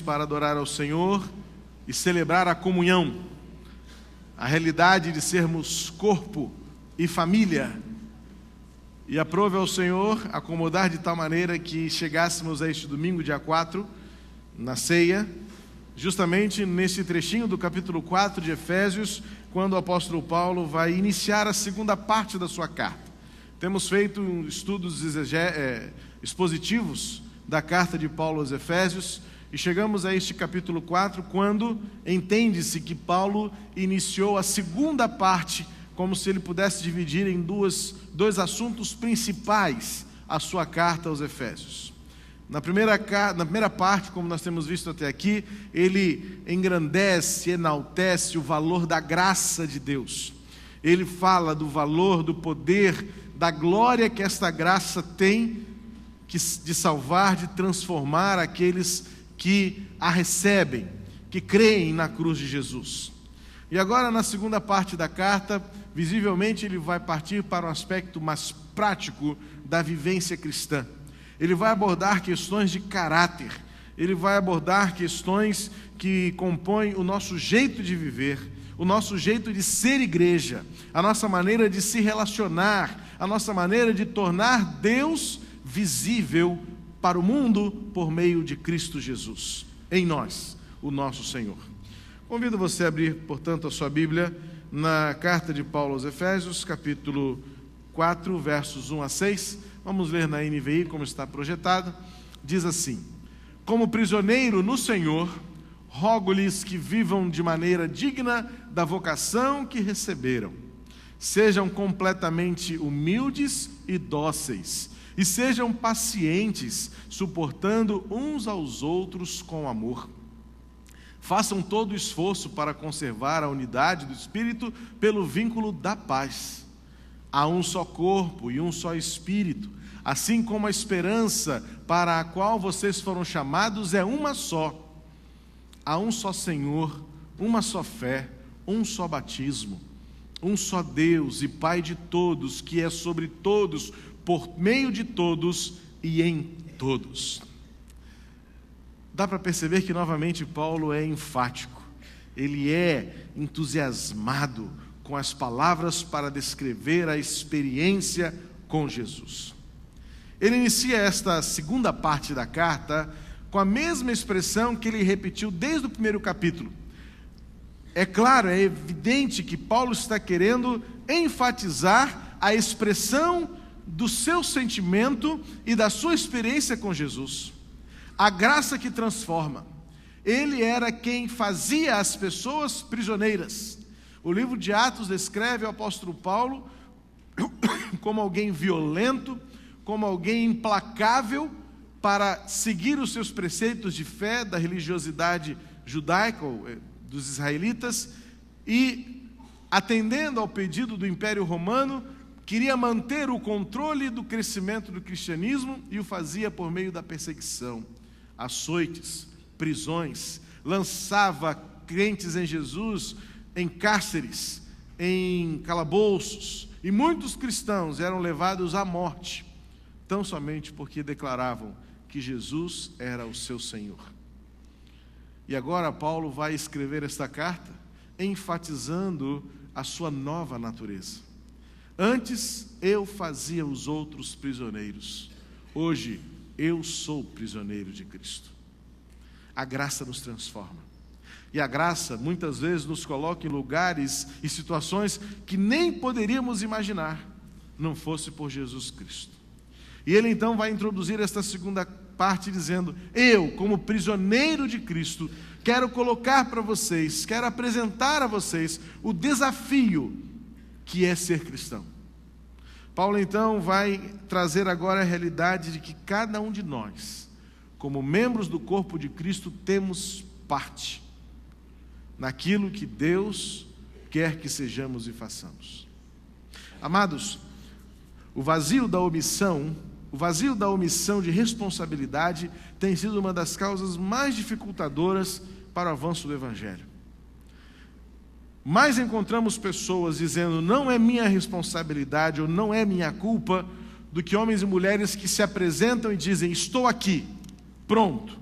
para adorar ao Senhor e celebrar a comunhão, a realidade de sermos corpo e família. E aprove ao Senhor acomodar de tal maneira que chegássemos a este domingo, dia 4, na ceia, justamente nesse trechinho do capítulo 4 de Efésios, quando o apóstolo Paulo vai iniciar a segunda parte da sua carta. Temos feito estudos expositivos da carta de Paulo aos Efésios e chegamos a este capítulo 4, quando entende-se que Paulo iniciou a segunda parte, como se ele pudesse dividir em dois assuntos principais a sua carta aos Efésios. Na primeira parte, como nós temos visto até aqui, ele engrandece, enaltece o valor da graça de Deus. Ele fala do valor, do poder, da glória que esta graça tem de salvar, de transformar aqueles que a recebem, que creem na cruz de Jesus. E agora, na segunda parte da carta, visivelmente ele vai partir para um aspecto mais prático da vivência cristã. Ele vai abordar questões de caráter, ele vai abordar questões que compõem o nosso jeito de viver, o nosso jeito de ser igreja, a nossa maneira de se relacionar, a nossa maneira de tornar Deus visível para o mundo por meio de Cristo Jesus, em nós, o nosso Senhor. Convido você a abrir, portanto, a sua Bíblia na carta de Paulo aos Efésios, capítulo 4, versos 1 a 6. Vamos ler na NVI como está projetado. Diz assim: como prisioneiro no Senhor, rogo-lhes que vivam de maneira digna da vocação que receberam. Sejam completamente humildes e dóceis, e sejam pacientes, suportando uns aos outros com amor. Façam todo o esforço para conservar a unidade do Espírito pelo vínculo da paz. Há um só corpo e um só Espírito, assim como a esperança para a qual vocês foram chamados é uma só. Há um só Senhor, uma só fé, um só batismo, um só Deus e Pai de todos, que é sobre todos, por meio de todos e em todos. Dá para perceber que novamente Paulo é enfático, ele é entusiasmado com as palavras para descrever a experiência com Jesus. Ele inicia esta segunda parte da carta com a mesma expressão que ele repetiu desde o primeiro capítulo. É claro, é evidente que Paulo está querendo enfatizar a expressão do seu sentimento e da sua experiência com Jesus. A graça que transforma. Ele era quem fazia as pessoas prisioneiras. O livro de Atos descreve o apóstolo Paulo como alguém violento, como alguém implacável para seguir os seus preceitos de fé, da religiosidade judaica, dos israelitas, e, atendendo ao pedido do Império Romano, queria manter o controle do crescimento do cristianismo e o fazia por meio da perseguição, açoites, prisões, lançava crentes em Jesus em cárceres, em calabouços, e muitos cristãos eram levados à morte, tão somente porque declaravam que Jesus era o seu Senhor. E agora Paulo vai escrever esta carta enfatizando a sua nova natureza. Antes eu fazia os outros prisioneiros, hoje eu sou prisioneiro de Cristo. A graça nos transforma. E a graça muitas vezes nos coloca em lugares e situações que nem poderíamos imaginar, não fosse por Jesus Cristo. E ele então vai introduzir esta segunda parte dizendo: eu, como prisioneiro de Cristo, quero colocar para vocês, quero apresentar a vocês o desafio que é ser cristão. Paulo então vai trazer agora a realidade de que cada um de nós, como membros do corpo de Cristo, temos parte naquilo que Deus quer que sejamos e façamos. Amados, o vazio da omissão de responsabilidade tem sido uma das causas mais dificultadoras para o avanço do Evangelho. Mais encontramos pessoas dizendo: não é minha responsabilidade ou não é minha culpa, do que homens e mulheres que se apresentam e dizem: estou aqui, pronto,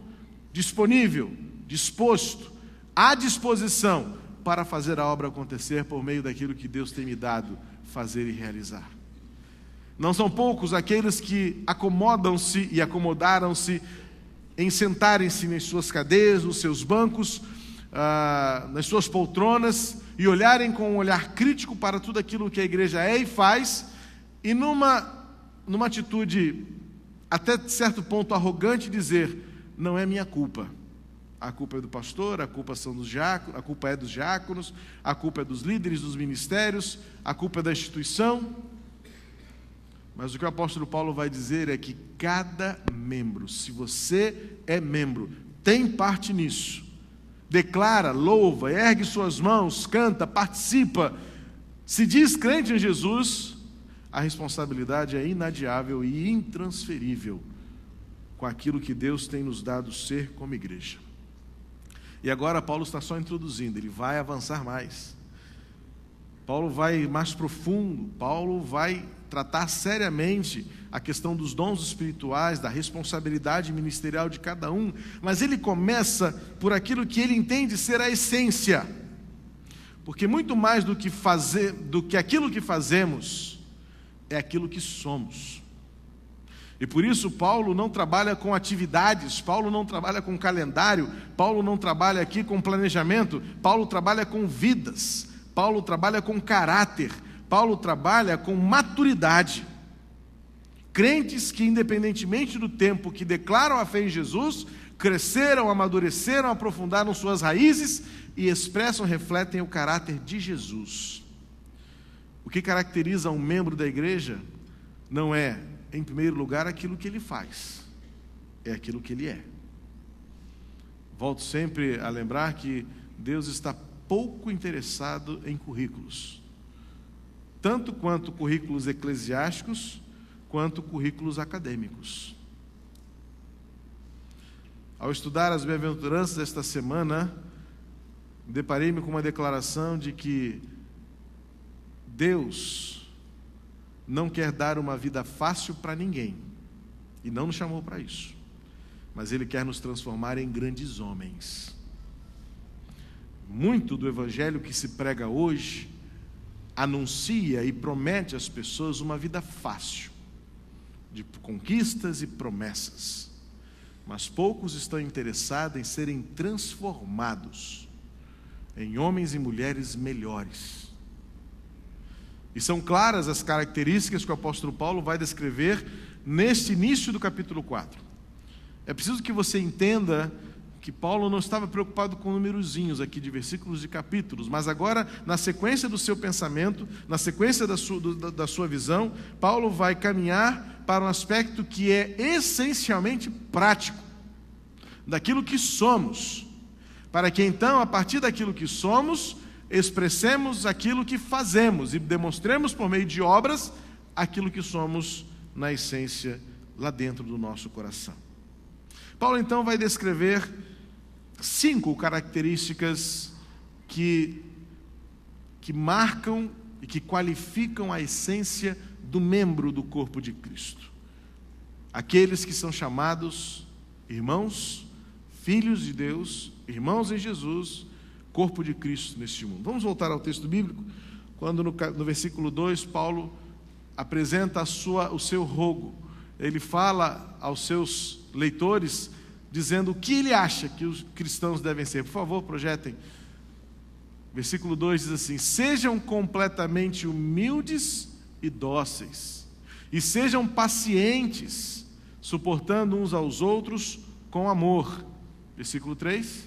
disponível, disposto, à disposição para fazer a obra acontecer por meio daquilo que Deus tem me dado fazer e realizar. Não são poucos aqueles que acomodam-se e acomodaram-se em sentarem-se nas suas cadeiras, nos seus bancos, nas suas poltronas e olharem com um olhar crítico para tudo aquilo que a igreja é e faz, e numa atitude até certo ponto arrogante dizer: não é minha culpa, a culpa é do pastor, a culpa são dos diáconos, a culpa é dos diáconos, a culpa é dos líderes dos ministérios, a culpa é da instituição. Mas o que o apóstolo Paulo vai dizer é que cada membro, se você é membro, tem parte nisso, declara, louva, ergue suas mãos, canta, participa, se diz crente em Jesus, a responsabilidade é inadiável e intransferível com aquilo que Deus tem nos dado ser como igreja. E agora Paulo está só introduzindo, ele vai avançar mais. Paulo vai mais profundo, Paulo vai tratar seriamente a questão dos dons espirituais, da responsabilidade ministerial de cada um, mas ele começa por aquilo que ele entende ser a essência, porque muito mais do que aquilo que fazemos, é aquilo que somos. E por isso Paulo não trabalha com atividades, Paulo não trabalha com calendário, Paulo não trabalha aqui com planejamento, Paulo trabalha com vidas, Paulo trabalha com caráter, Paulo trabalha com maturidade. Crentes que, independentemente do tempo que declaram a fé em Jesus, cresceram, amadureceram, aprofundaram suas raízes e expressam, refletem o caráter de Jesus. O que caracteriza um membro da igreja não é, em primeiro lugar, aquilo que ele faz, é aquilo que ele é. Volto sempre a lembrar que Deus está pouco interessado em currículos, tanto quanto currículos eclesiásticos, quanto currículos acadêmicos. Ao estudar as bem-aventuranças esta semana, deparei-me com uma declaração de que Deus não quer dar uma vida fácil para ninguém, e não nos chamou para isso, mas Ele quer nos transformar em grandes homens. Muito do evangelho que se prega hoje anuncia e promete às pessoas uma vida fácil, de conquistas e promessas, mas poucos estão interessados em serem transformados em homens e mulheres melhores. E são claras as características que o apóstolo Paulo vai descrever neste início do capítulo 4. É preciso que você entenda que Paulo não estava preocupado com numerozinhos aqui de versículos de capítulos, mas agora, na sequência do seu pensamento, na sequência da sua visão, Paulo vai caminhar para um aspecto que é essencialmente prático, daquilo que somos, para que então, a partir daquilo que somos, expressemos aquilo que fazemos e demonstremos por meio de obras aquilo que somos na essência, lá dentro do nosso coração. Paulo então vai descrever 5 características que marcam e que qualificam a essência do membro do corpo de Cristo. Aqueles que são chamados irmãos, filhos de Deus, irmãos em Jesus, corpo de Cristo neste mundo. Vamos voltar ao texto bíblico, quando no versículo 2, Paulo apresenta o seu rogo. Ele fala aos seus leitores, dizendo o que ele acha que os cristãos devem ser. Por favor, projetem. Versículo 2 diz assim: sejam completamente humildes e dóceis, e sejam pacientes, suportando uns aos outros com amor. Versículo 3: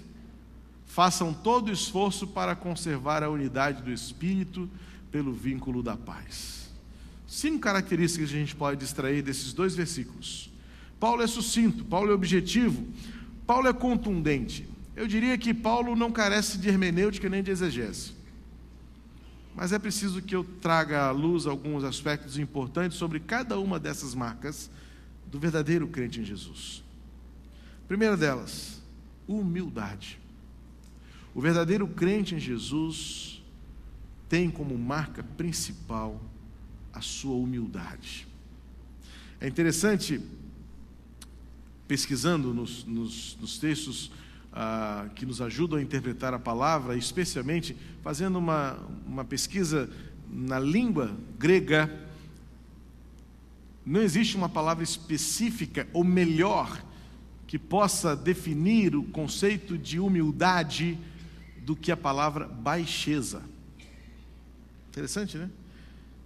façam todo esforço para conservar a unidade do Espírito pelo vínculo da paz. 5 características que a gente pode extrair desses 2 versículos. Paulo é sucinto, Paulo é objetivo, Paulo é contundente. Eu diria que Paulo não carece de hermenêutica nem de exegese. Mas é preciso que eu traga à luz alguns aspectos importantes sobre cada uma dessas marcas do verdadeiro crente em Jesus. Primeira delas, humildade. O verdadeiro crente em Jesus tem como marca principal a sua humildade. É interessante, pesquisando nos textos que nos ajudam a interpretar a palavra, especialmente fazendo uma pesquisa na língua grega. Não existe uma palavra específica ou melhor que possa definir o conceito de humildade do que a palavra baixeza. Interessante, né?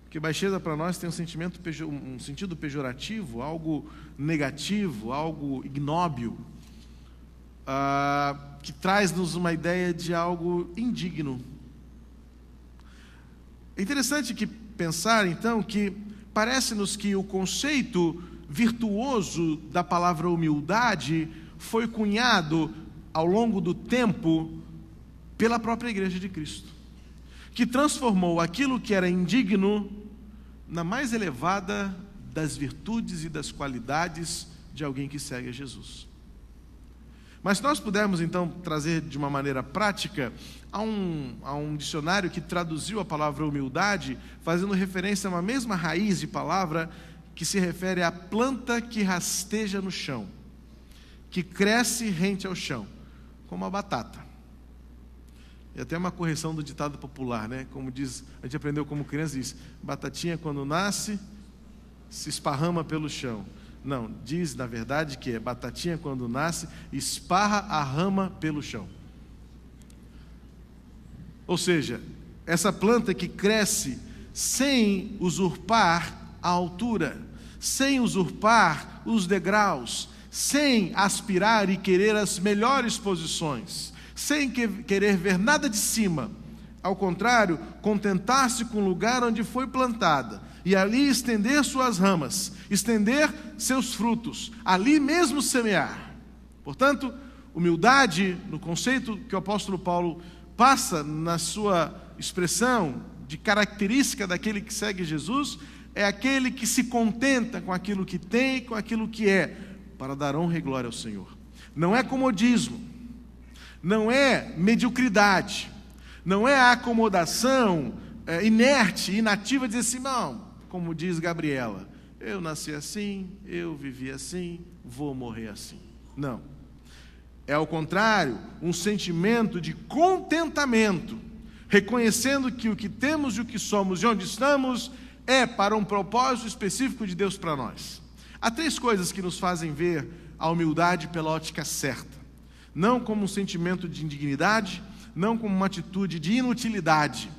Porque baixeza para nós tem um sentido pejorativo, algo negativo, algo ignóbil, que traz-nos uma ideia de algo indigno. É interessante pensar, então, que parece-nos que o conceito virtuoso da palavra humildade foi cunhado ao longo do tempo pela própria Igreja de Cristo, que transformou aquilo que era indigno na mais elevada das virtudes e das qualidades de alguém que segue a Jesus. Mas se nós pudermos então trazer de uma maneira prática a um dicionário que traduziu a palavra humildade, fazendo referência a uma mesma raiz de palavra que se refere à planta que rasteja no chão, que cresce rente ao chão, como a batata. E até uma correção do ditado popular, né? Como diz, a gente aprendeu como criança, diz: batatinha quando nasce, se esparrama pelo chão. Não, diz na verdade que é batatinha quando nasce, esparra a rama pelo chão. Ou seja, essa planta que cresce sem usurpar a altura, sem usurpar os degraus, sem aspirar e querer as melhores posições, sem querer ver nada de cima. Ao contrário, contentar-se com o lugar onde foi plantada e ali estender suas ramas, estender seus frutos, ali mesmo semear. Portanto, humildade, no conceito que o apóstolo Paulo passa na sua expressão de característica daquele que segue Jesus, é aquele que se contenta com aquilo que tem e com aquilo que é, para dar honra e glória ao Senhor. Não é comodismo, não é mediocridade, não é a acomodação inerte, inativa, de dizer assim: não, como diz Gabriela, eu nasci assim, eu vivi assim, vou morrer assim. Não. É ao contrário, um sentimento de contentamento, reconhecendo que o que temos e o que somos e onde estamos é para um propósito específico de Deus para nós. Há 3 coisas que nos fazem ver a humildade pela ótica certa. Não como um sentimento de indignidade, não como uma atitude de inutilidade.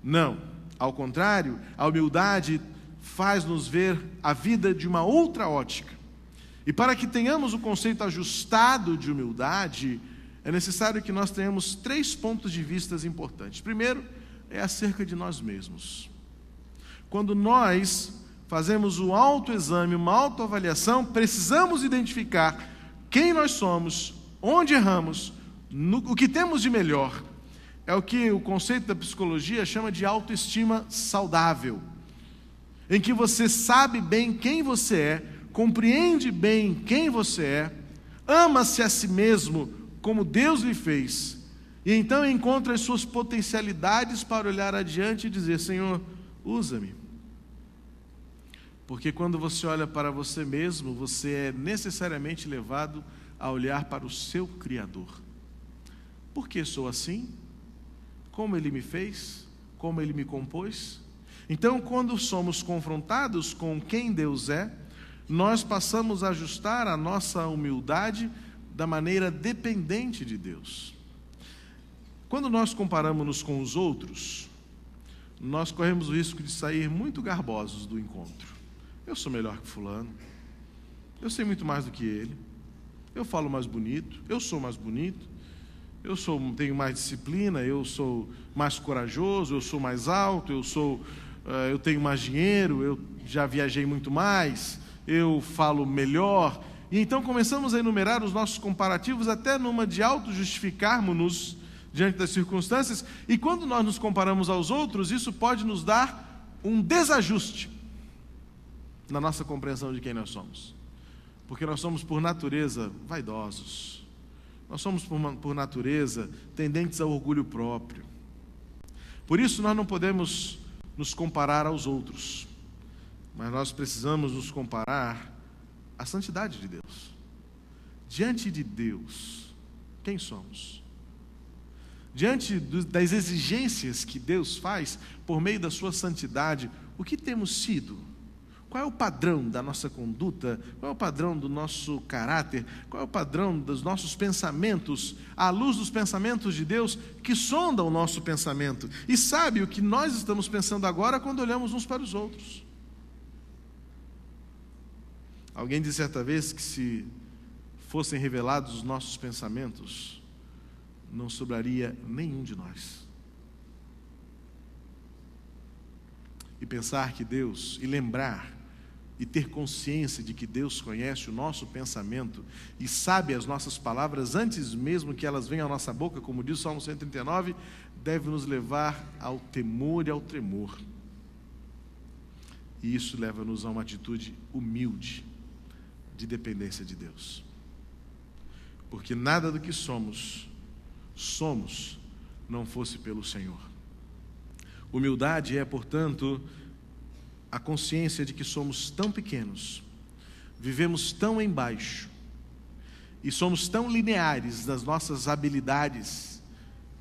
Não. Ao contrário, a humildade faz-nos ver a vida de uma outra ótica. E para que tenhamos o conceito ajustado de humildade, é necessário que nós tenhamos 3 pontos de vista importantes. Primeiro, é acerca de nós mesmos. Quando nós fazemos o autoexame, uma autoavaliação, precisamos identificar quem nós somos, onde erramos, o que temos de melhor. É o que o conceito da psicologia chama de autoestima saudável, em que você sabe bem quem você é, compreende bem quem você é, ama-se a si mesmo como Deus lhe fez, e então encontra as suas potencialidades para olhar adiante e dizer: Senhor, usa-me. Porque quando você olha para você mesmo, você é necessariamente levado a olhar para o seu Criador. Por que sou assim? Como Ele me fez? Como Ele me compôs? Então, quando somos confrontados com quem Deus é, nós passamos a ajustar a nossa humildade da maneira dependente de Deus. Quando nós comparamos-nos com os outros, nós corremos o risco de sair muito garbosos do encontro. Eu sou melhor que fulano, eu sei muito mais do que ele, eu falo mais bonito, eu sou mais bonito, tenho mais disciplina, eu sou mais corajoso, eu sou mais alto, eu tenho mais dinheiro, eu já viajei muito mais, eu falo melhor. E então começamos a enumerar os nossos comparativos, até numa de auto-justificarmos-nos diante das circunstâncias, e quando nós nos comparamos aos outros, isso pode nos dar um desajuste na nossa compreensão de quem nós somos. Porque nós somos, por natureza, vaidosos. Nós somos, por natureza, tendentes ao orgulho próprio. Por isso, nós não podemos nos comparar aos outros, mas nós precisamos nos comparar à santidade de Deus. Diante de Deus, Quem somos? Diante das exigências que Deus faz por meio da sua santidade, o que temos sido? Qual é o padrão da nossa conduta? Qual é o padrão do nosso caráter? Qual é o padrão dos nossos pensamentos, à luz dos pensamentos de Deus, que sonda o nosso pensamento e sabe o que nós estamos pensando agora quando olhamos uns para os outros? Alguém disse certa vez que se fossem revelados os nossos pensamentos, não sobraria nenhum de nós. E pensar que Deus, e lembrar, e ter consciência de que Deus conhece o nosso pensamento e sabe as nossas palavras antes mesmo que elas venham à nossa boca, como diz o Salmo 139, deve nos levar ao temor e ao tremor. E isso leva-nos a uma atitude humilde, de dependência de Deus. Porque nada do que somos não fosse pelo Senhor. Humildade é, portanto, a consciência de que somos tão pequenos, vivemos tão embaixo e somos tão lineares nas nossas habilidades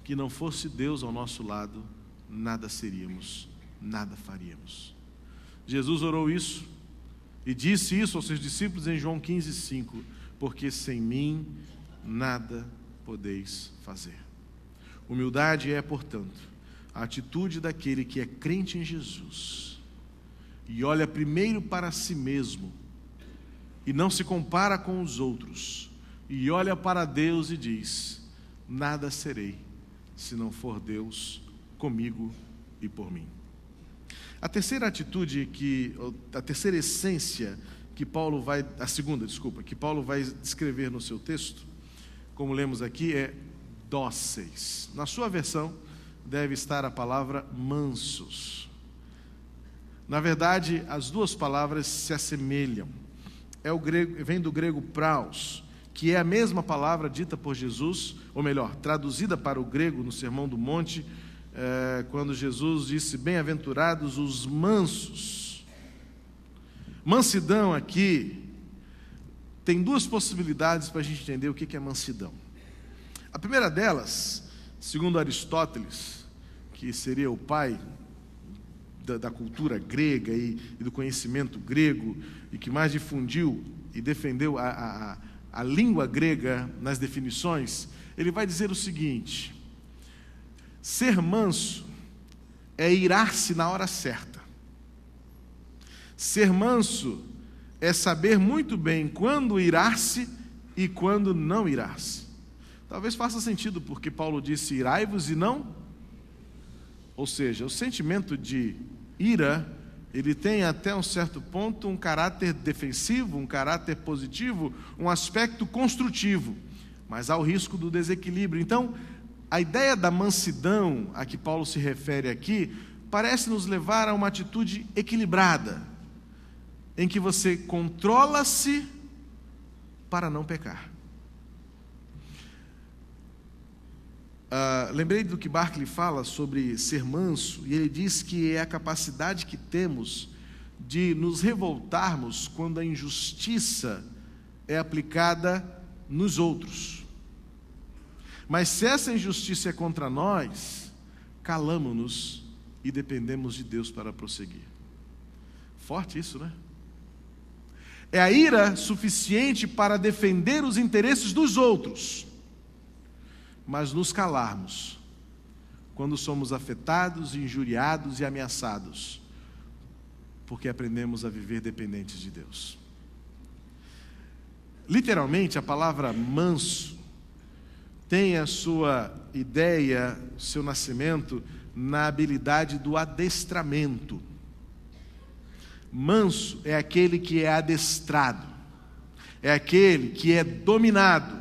que não fosse Deus ao nosso lado, nada seríamos, nada faríamos. Jesus orou isso e disse isso aos seus discípulos em João 15:5, porque sem mim nada podeis fazer. Humildade é, portanto, a atitude daquele que é crente em Jesus e olha primeiro para si mesmo e não se compara com os outros e olha para Deus e diz: nada serei se não for Deus comigo e por mim. A terceira essência que Paulo vai, que Paulo vai descrever no seu texto, como lemos aqui, é dóceis. Na sua versão deve estar a palavra mansos. Na verdade, as duas palavras se assemelham. Vem do grego praus, que é a mesma palavra dita por Jesus, ou melhor, traduzida para o grego no Sermão do Monte, quando Jesus disse: bem-aventurados os mansos. Mansidão aqui tem duas possibilidades para a gente entender o que é mansidão. A primeira delas, segundo Aristóteles, que seria o pai da cultura grega e do conhecimento grego, e que mais difundiu e defendeu a língua grega nas definições, ele vai dizer o seguinte: ser manso é irar-se na hora certa. Ser manso é saber muito bem quando irar-se e quando não irar-se. Talvez faça sentido porque Paulo disse: irai-vos e não. Ou seja, o sentimento de ira, ele tem até um certo ponto um caráter defensivo, um caráter positivo, um aspecto construtivo, mas há o risco do desequilíbrio. Então, a ideia da mansidão a que Paulo se refere aqui parece nos levar a uma atitude equilibrada, em que você controla-se para não pecar. Lembrei do que Barclay fala sobre ser manso, e ele diz que é a capacidade que temos de nos revoltarmos quando a injustiça é aplicada nos outros. Mas se essa injustiça é contra nós, calamo-nos e dependemos de Deus para prosseguir. Forte isso, né? É a ira suficiente para defender os interesses dos outros, mas nos calarmos quando somos afetados, injuriados e ameaçados, porque aprendemos a viver dependentes de Deus. Literalmente, a palavra manso tem a sua ideia, o seu nascimento na habilidade do adestramento. Manso é aquele que é adestrado, é aquele que é dominado,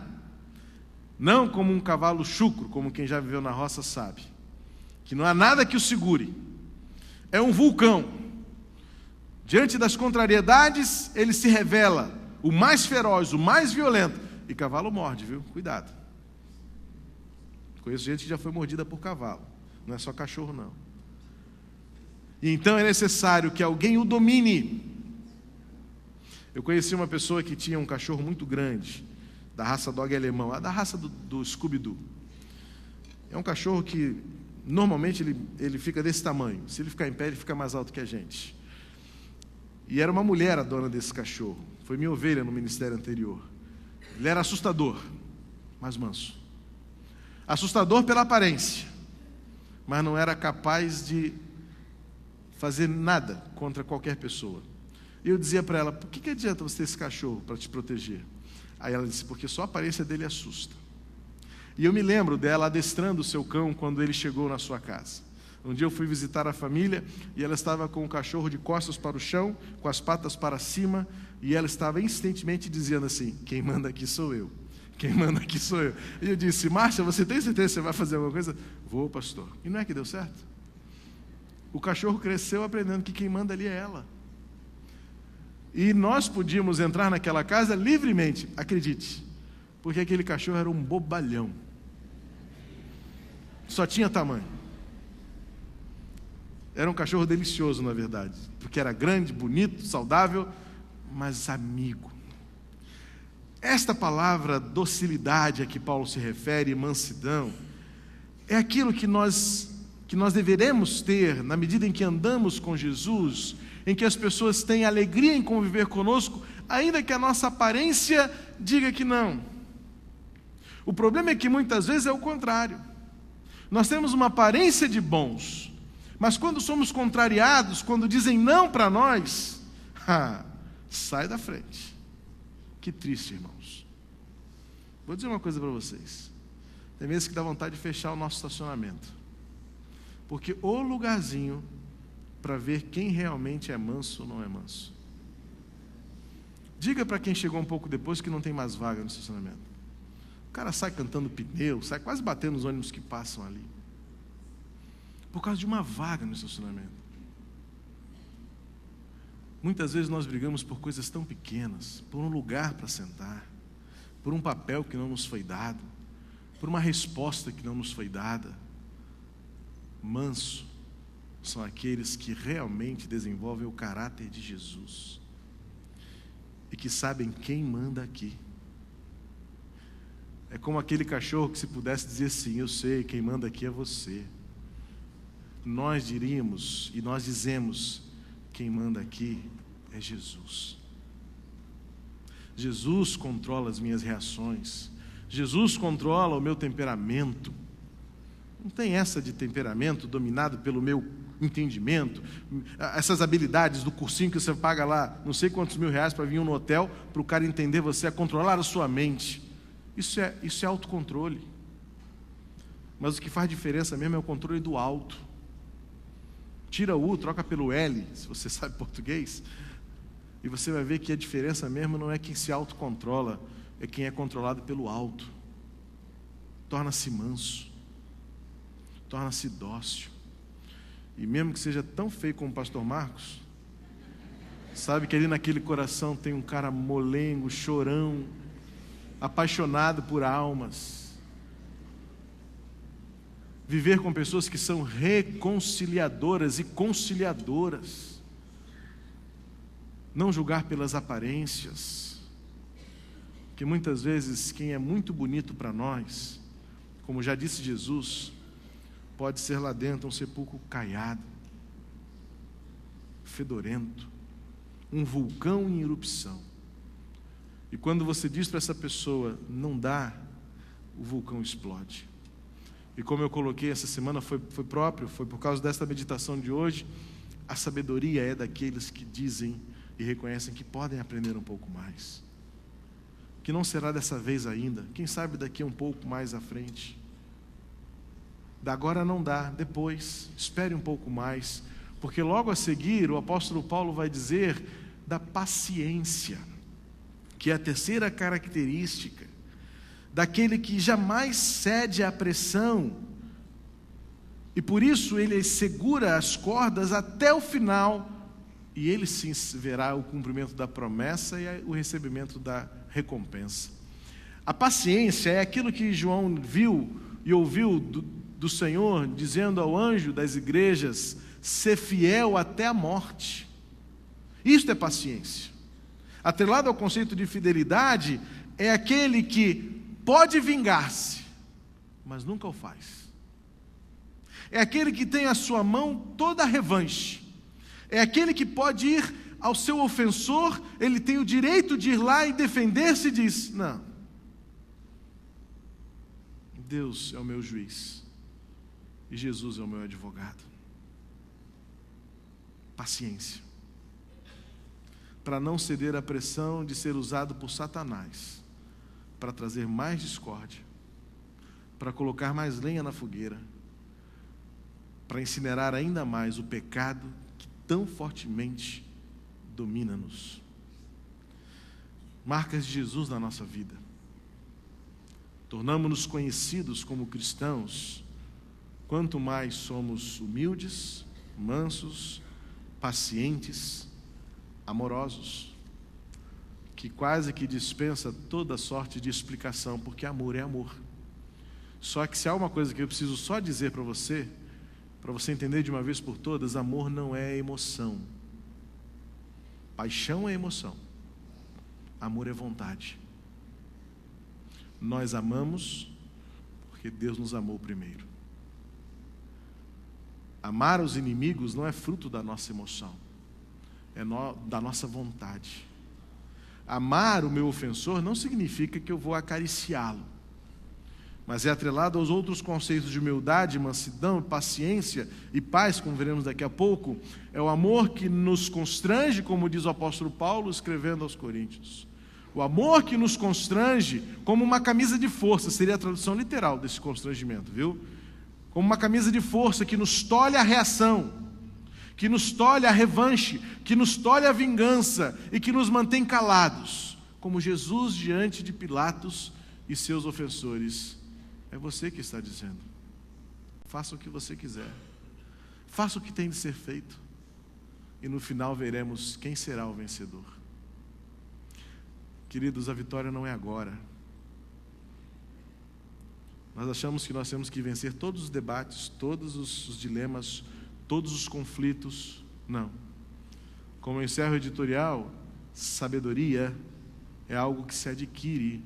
não como um cavalo chucro, como quem já viveu na roça sabe, que não há nada que o segure, é um vulcão. Diante das contrariedades, ele se revela o mais feroz, o mais violento, e cavalo morde, viu? Cuidado. Conheço gente que já foi mordida por cavalo, não é só cachorro não. E então é necessário que alguém o domine. Eu conheci uma pessoa que tinha um cachorro muito grande, da raça dog alemão, da raça do Scooby-Doo. É um cachorro que, normalmente, ele fica desse tamanho. Se ele ficar em pé, ele fica mais alto que a gente. E era uma mulher a dona desse cachorro. Foi minha ovelha no ministério anterior. Ele era assustador, mas manso. Assustador pela aparência, mas não era capaz de fazer nada contra qualquer pessoa. E eu dizia para ela: por que adianta você ter esse cachorro para te proteger? Aí ela disse: porque só a aparência dele assusta. E eu me lembro dela adestrando o seu cão quando ele chegou na sua casa. Um dia eu fui visitar a família e ela estava com o cachorro de costas para o chão, com as patas para cima, e ela estava insistentemente dizendo assim: quem manda aqui sou eu. Quem manda aqui sou eu. E eu disse: Márcia, você tem certeza que você vai fazer alguma coisa? Vou, pastor. E não é que deu certo? O cachorro cresceu aprendendo que quem manda ali é ela. E nós podíamos entrar naquela casa livremente, acredite, porque aquele cachorro era um bobalhão. Só tinha tamanho. Era um cachorro delicioso, na verdade, porque era grande, bonito, saudável, mas amigo. Esta palavra docilidade a que Paulo se refere, mansidão, é aquilo que nós deveremos ter na medida em que andamos com Jesus, em que as pessoas têm alegria em conviver conosco, ainda que a nossa aparência diga que não. O problema é que muitas vezes é o contrário. Nós temos uma aparência de bons, mas quando somos contrariados, quando dizem não para nós, sai da frente. Que triste, irmãos. Vou dizer uma coisa para vocês. Tem vezes que dá vontade de fechar o nosso estacionamento, porque o lugarzinho para ver quem realmente é manso ou não é manso. Diga para quem chegou um pouco depois que não tem mais vaga no estacionamento. O cara sai cantando pneu, sai quase batendo nos ônibus que passam ali, por causa de uma vaga no estacionamento. Muitas vezes nós brigamos por coisas tão pequenas, por um lugar para sentar, por um papel que não nos foi dado, por uma resposta que não nos foi dada. Manso são aqueles que realmente desenvolvem o caráter de Jesus e que sabem quem manda aqui. É como aquele cachorro que, se pudesse dizer assim: eu sei, quem manda aqui é você. Nós diríamos e nós dizemos: quem manda aqui é Jesus. Jesus controla as minhas reações. Jesus controla o meu temperamento. Não tem essa de temperamento dominado pelo meu entendimento, essas habilidades do cursinho que você paga lá não sei quantos R$1.000 para vir no hotel, para o cara entender você, a controlar a sua mente. Isso é autocontrole. Mas o que faz diferença mesmo é o controle do alto. Tira o U, troca pelo L, se você sabe português, e você vai ver que a diferença mesmo não é quem se autocontrola, é quem é controlado pelo alto. Torna-se manso, torna-se dócil. E mesmo que seja tão feio como o pastor Marcos, sabe que ali naquele coração tem um cara molengo, chorão, apaixonado por almas. Viver com pessoas que são reconciliadoras e conciliadoras. Não julgar pelas aparências, que muitas vezes quem é muito bonito para nós, como já disse Jesus, pode ser lá dentro um sepulcro caiado, fedorento, um vulcão em erupção. E quando você diz para essa pessoa, não dá, o vulcão explode. E como eu coloquei essa semana, foi por causa desta meditação de hoje, a sabedoria é daqueles que dizem e reconhecem que podem aprender um pouco mais. Que não será dessa vez ainda, quem sabe daqui a um pouco mais à frente. Da agora não dá, depois, espere um pouco mais, porque logo a seguir o apóstolo Paulo vai dizer da paciência, que é a terceira característica, daquele que jamais cede à pressão, e por isso ele segura as cordas até o final, e ele sim verá o cumprimento da promessa e o recebimento da recompensa. A paciência é aquilo que João viu e ouviu do Senhor, dizendo ao anjo das igrejas: ser fiel até a morte. Isto é paciência. Atrelado ao conceito de fidelidade, é aquele que pode vingar-se, mas nunca o faz. É aquele que tem à sua mão toda a revanche. É aquele que pode ir ao seu ofensor, ele tem o direito de ir lá e defender-se e diz: não, Deus é o meu juiz e Jesus é o meu advogado. Paciência, para não ceder à pressão de ser usado por Satanás para trazer mais discórdia, para colocar mais lenha na fogueira, para incinerar ainda mais o pecado que tão fortemente domina-nos. Marcas de Jesus na nossa vida. Tornamos-nos conhecidos como cristãos quanto mais somos humildes, mansos, pacientes, amorosos, que quase que dispensa toda sorte de explicação, porque amor é amor. Só que se há uma coisa que eu preciso só dizer para você entender de uma vez por todas: amor não é emoção. Paixão é emoção. Amor é vontade. Nós amamos porque Deus nos amou primeiro. Amar os inimigos não é fruto da nossa emoção, é da nossa vontade. Amar o meu ofensor não significa que eu vou acariciá-lo, mas é atrelado aos outros conceitos de humildade, mansidão, paciência e paz, como veremos daqui a pouco. É o amor que nos constrange, como diz o apóstolo Paulo escrevendo aos Coríntios. O amor que nos constrange como uma camisa de força, seria a tradução literal desse constrangimento, viu? Como uma camisa de força que nos tolhe a reação, que nos tolhe a revanche, que nos tolhe a vingança e que nos mantém calados, como Jesus diante de Pilatos e seus ofensores. É você que está dizendo: faça o que você quiser, faça o que tem de ser feito, e no final veremos quem será o vencedor. Queridos, a vitória não é agora. Nós achamos que nós temos que vencer todos os debates, todos os dilemas, todos os conflitos. Não. Como eu encerro o editorial, sabedoria é algo que se adquire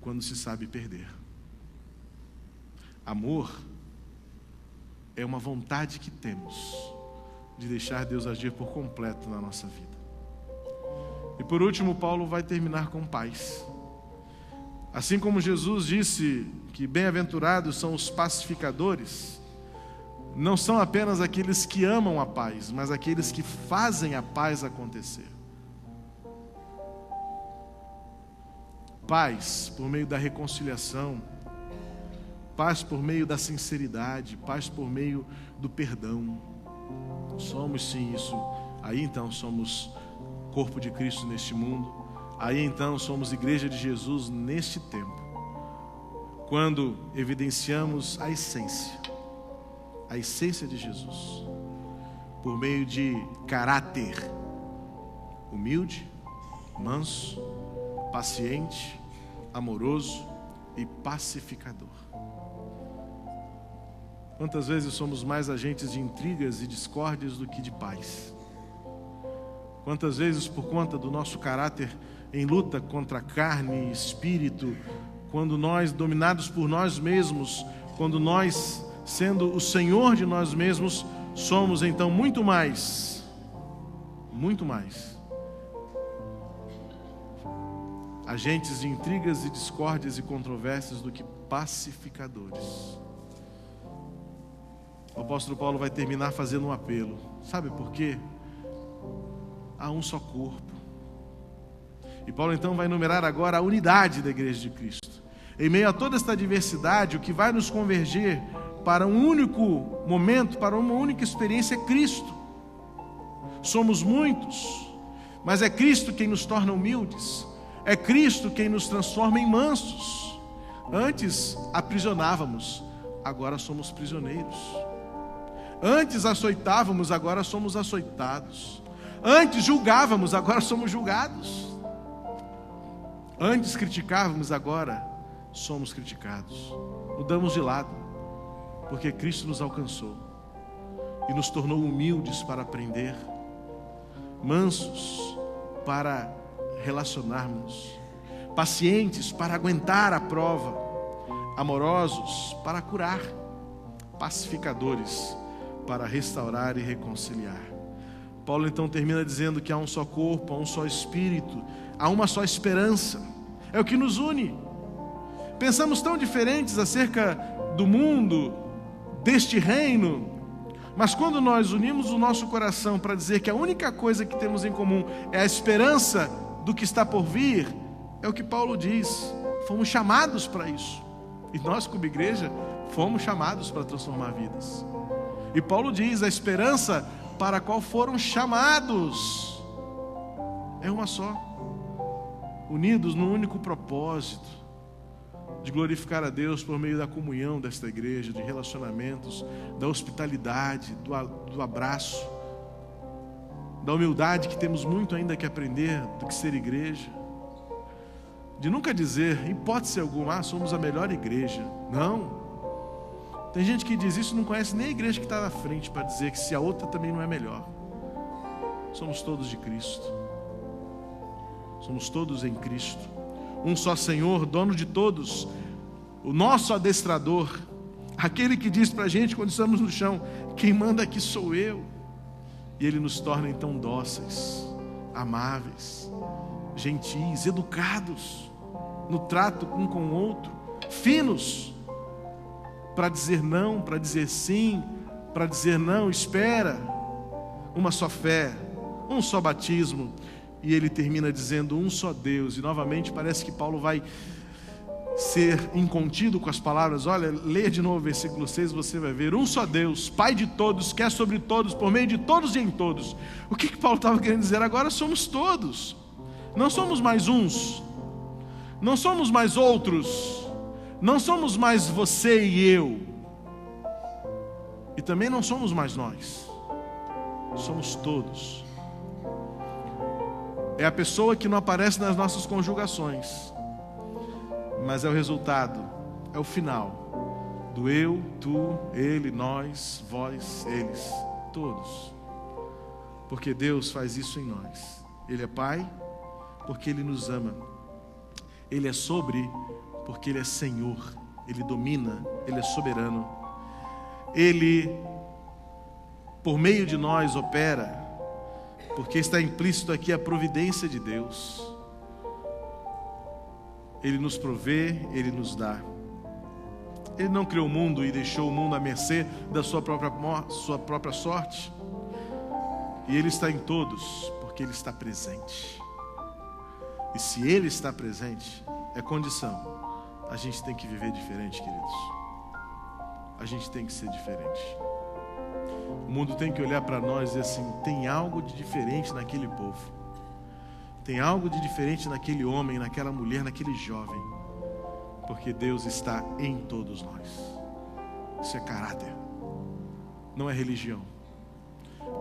quando se sabe perder. Amor é uma vontade que temos de deixar Deus agir por completo na nossa vida. E por último, Paulo vai terminar com paz. Assim como Jesus disse que bem-aventurados são os pacificadores, não são apenas aqueles que amam a paz, mas aqueles que fazem a paz acontecer. Paz por meio da reconciliação, paz por meio da sinceridade, paz por meio do perdão. Somos sim isso. Aí então somos corpo de Cristo neste mundo. Aí então somos igreja de Jesus neste tempo, quando evidenciamos a essência de Jesus, por meio de caráter humilde, manso, paciente, amoroso e pacificador. Quantas vezes somos mais agentes de intrigas e discórdias do que de paz? Quantas vezes, por conta do nosso caráter em luta contra a carne e espírito, quando nós, dominados por nós mesmos, quando nós, sendo o Senhor de nós mesmos, somos então muito mais agentes de intrigas e discórdias e controvérsias do que pacificadores. O apóstolo Paulo vai terminar fazendo um apelo. Sabe por quê? Há um só corpo. E Paulo então vai enumerar agora a unidade da igreja de Cristo. Em meio a toda esta diversidade, o que vai nos converger para um único momento, para uma única experiência é Cristo. Somos muitos, mas é Cristo quem nos torna humildes. É Cristo quem nos transforma em mansos. Antes aprisionávamos, agora somos prisioneiros. Antes açoitávamos, agora somos açoitados. Antes julgávamos, agora somos julgados. Antes criticávamos, agora somos criticados. Mudamos de lado, porque Cristo nos alcançou e nos tornou humildes para aprender, mansos para relacionarmos, pacientes para aguentar a prova, amorosos para curar, pacificadores para restaurar e reconciliar. Paulo então termina dizendo que há um só corpo, há um só espírito, há uma só esperança. É o que nos une. Pensamos tão diferentes acerca do mundo, deste reino, mas quando nós unimos o nosso coração para dizer que a única coisa que temos em comum é a esperança do que está por vir, é o que Paulo diz, fomos chamados para isso. E nós, como igreja, fomos chamados para transformar vidas. E Paulo diz, a esperança para a qual foram chamados é uma só, unidos num único propósito, de glorificar a Deus por meio da comunhão desta igreja, de relacionamentos, da hospitalidade, do abraço, da humildade, que temos muito ainda que aprender do que ser igreja, de nunca dizer, em hipótese alguma, somos a melhor igreja. Não. Tem gente que diz isso e não conhece nem a igreja que está na frente para dizer que se a outra também não é melhor. Somos todos de Cristo. Somos todos em Cristo. Um só Senhor, dono de todos, o nosso adestrador, aquele que diz para a gente quando estamos no chão, quem manda aqui sou eu. E Ele nos torna então dóceis, amáveis, gentis, educados, no trato um com o outro, finos, para dizer não, para dizer sim, para dizer não, espera, uma só fé, um só batismo. E ele termina dizendo um só Deus. E novamente parece que Paulo vai ser incontido com as palavras. Olha, leia de novo o versículo 6, você vai ver. Um só Deus, Pai de todos, que é sobre todos, por meio de todos e em todos. O que Paulo estava querendo dizer? Agora somos todos. Não somos mais uns. Não somos mais outros. Não somos mais você e eu. E também não somos mais nós. Somos todos. É a pessoa que não aparece nas nossas conjugações, mas é o resultado, é o final do eu, tu, ele, nós, vós, eles, todos. Porque Deus faz isso em nós. Ele é Pai porque Ele nos ama. Ele é sobre porque Ele é Senhor. Ele domina, Ele é soberano. Ele, por meio de nós, opera, porque está implícito aqui a providência de Deus. Ele nos provê, Ele nos dá. Ele não criou o mundo e deixou o mundo à mercê da sua própria sorte. E Ele está em todos, porque Ele está presente. E se Ele está presente, é condição. A gente tem que viver diferente, queridos. A gente tem que ser diferente. O mundo tem que olhar para nós e dizer assim, tem algo de diferente naquele povo. Tem algo de diferente naquele homem, naquela mulher, naquele jovem. Porque Deus está em todos nós. Isso é caráter. Não é religião.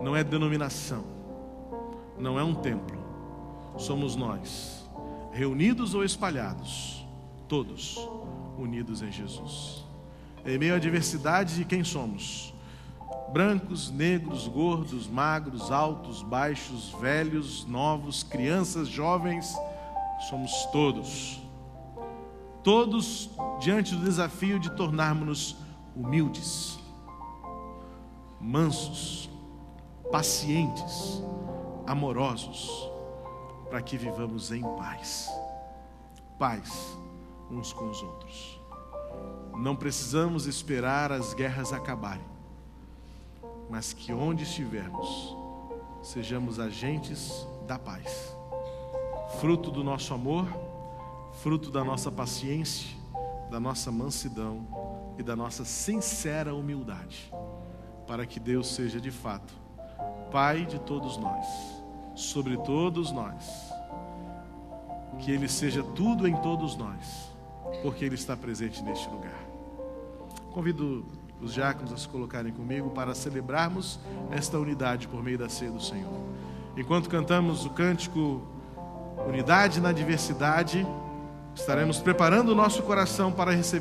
Não é denominação. Não é um templo. Somos nós, reunidos ou espalhados, todos unidos em Jesus. Em meio à diversidade de quem somos, brancos, negros, gordos, magros, altos, baixos, velhos, novos, crianças, jovens, somos todos diante do desafio de tornarmos-nos humildes, mansos, pacientes, amorosos, para que vivamos em paz uns com os outros. Não precisamos esperar as guerras acabarem, mas que onde estivermos, sejamos agentes da paz, fruto do nosso amor, fruto da nossa paciência, da nossa mansidão e da nossa sincera humildade, para que Deus seja de fato Pai de todos nós, sobre todos nós, que Ele seja tudo em todos nós, porque Ele está presente neste lugar. Convido os diáconos a se colocarem comigo para celebrarmos esta unidade por meio da ceia do Senhor. Enquanto cantamos o cântico Unidade na Diversidade, estaremos preparando o nosso coração para receber